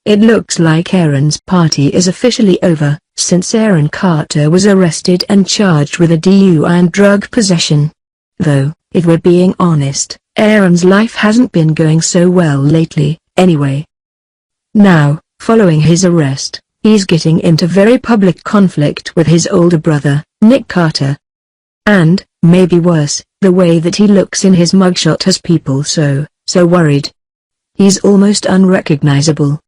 it looks like Aaron's party is officially over, since Aaron Carter was arrested and charged with a DUI and drug possession. Though, if we're being honest, Aaron's life hasn't been going so well lately, anyway. Now, following his arrest, he's getting into very public conflict with his older brother, Nick Carter. And, maybe worse, the way that he looks in his mugshot has people so worried. He's almost unrecognizable.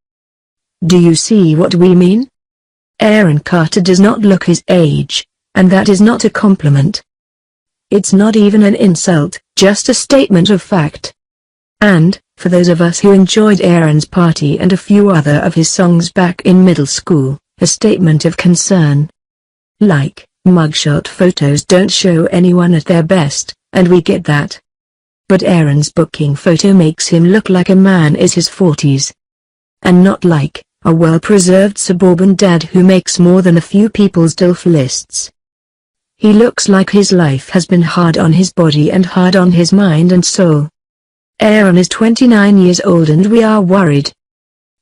Do you see what we mean? Aaron Carter does not look his age, and that is not a compliment. It's not even an insult, just a statement of fact. And, for those of us who enjoyed Aaron's party and a few other of his songs back in middle school, a statement of concern. Like, mugshot photos don't show anyone at their best, and we get that. But Aaron's booking photo makes him look like a man in his 40s. And not like a well-preserved suburban dad who makes more than a few people's DILF lists. He looks like his life has been hard on his body and hard on his mind and soul. Aaron is 29 years old and we are worried.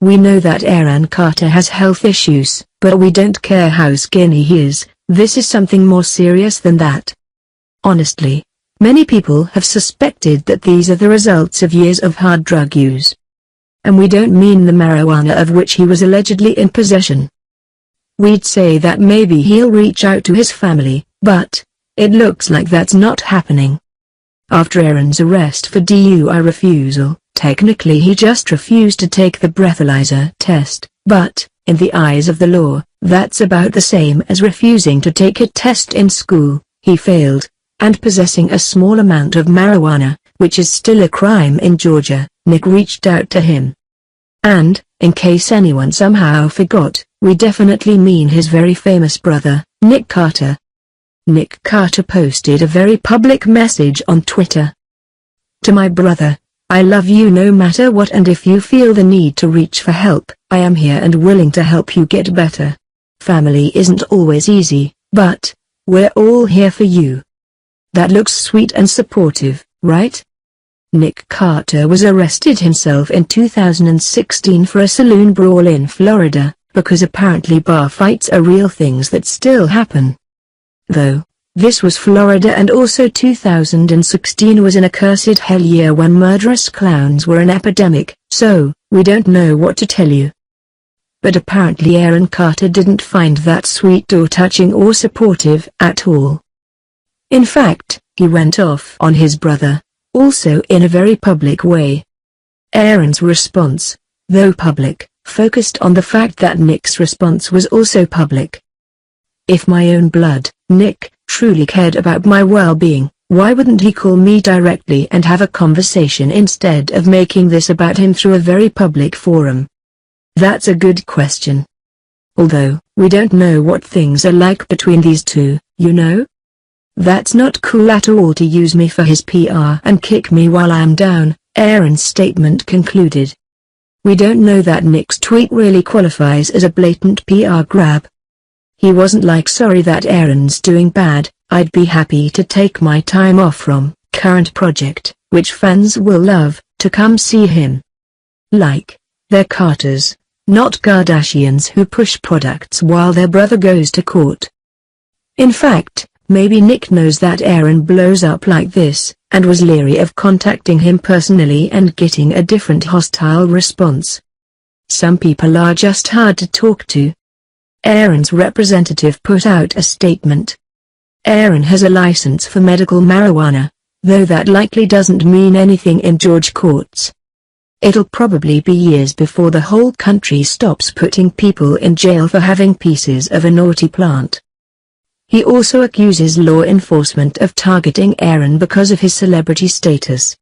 We know that Aaron Carter has health issues, but we don't care how skinny he is. This is something more serious than that. Honestly, many people have suspected that these are the results of years of hard drug use. And we don't mean the marijuana of which he was allegedly in possession. We'd say that maybe he'll reach out to his family, but it looks like that's not happening. After Aaron's arrest for DUI refusal, technically he just refused to take the breathalyzer test, but, in the eyes of the law, that's about the same as refusing to take a test in school. He failed, and possessing a small amount of marijuana, which is still a crime in Georgia, Nick reached out to him. And, in case anyone somehow forgot, we definitely mean his very famous brother, Nick Carter. Nick Carter posted a very public message on Twitter. To my brother, I love you no matter what, and if you feel the need to reach for help, I am here and willing to help you get better. Family isn't always easy, but we're all here for you. That looks sweet and supportive, right? Nick Carter was arrested himself in 2016 for a saloon brawl in Florida, because apparently bar fights are real things that still happen. Though, this was Florida, and also 2016 was an accursed hell year when murderous clowns were an epidemic, so, we don't know what to tell you. But apparently Aaron Carter didn't find that sweet or touching or supportive at all. In fact, he went off on his brother, also in a very public way. Aaron's response, though public, focused on the fact that Nick's response was also public. If my own blood, Nick, truly cared about my well-being, why wouldn't he call me directly and have a conversation instead of making this about him through a very public forum? That's a good question. Although, we don't know what things are like between these two, you know? That's not cool at all to use me for his PR and kick me while I'm down, Aaron's statement concluded. We don't know that Nick's tweet really qualifies as a blatant PR grab. He wasn't like, sorry that Aaron's doing bad, I'd be happy to take my time off from current project, which fans will love, to come see him. Like, they're Carters, not Kardashians who push products while their brother goes to court. In fact, maybe Nick knows that Aaron blows up like this, and was leery of contacting him personally and getting a different hostile response. Some people are just hard to talk to. Aaron's representative put out a statement. Aaron has a license for medical marijuana, though that likely doesn't mean anything in Georgia courts. It'll probably be years before the whole country stops putting people in jail for having pieces of a naughty plant. He also accuses law enforcement of targeting Aaron because of his celebrity status.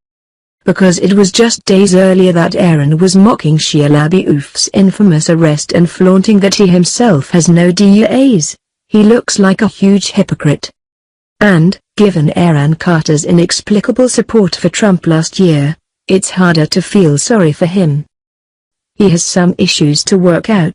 Because it was just days earlier that Aaron was mocking Shia LaBeouf's infamous arrest and flaunting that he himself has no DUIs, he looks like a huge hypocrite. And, given Aaron Carter's inexplicable support for Trump last year, it's harder to feel sorry for him. He has some issues to work out,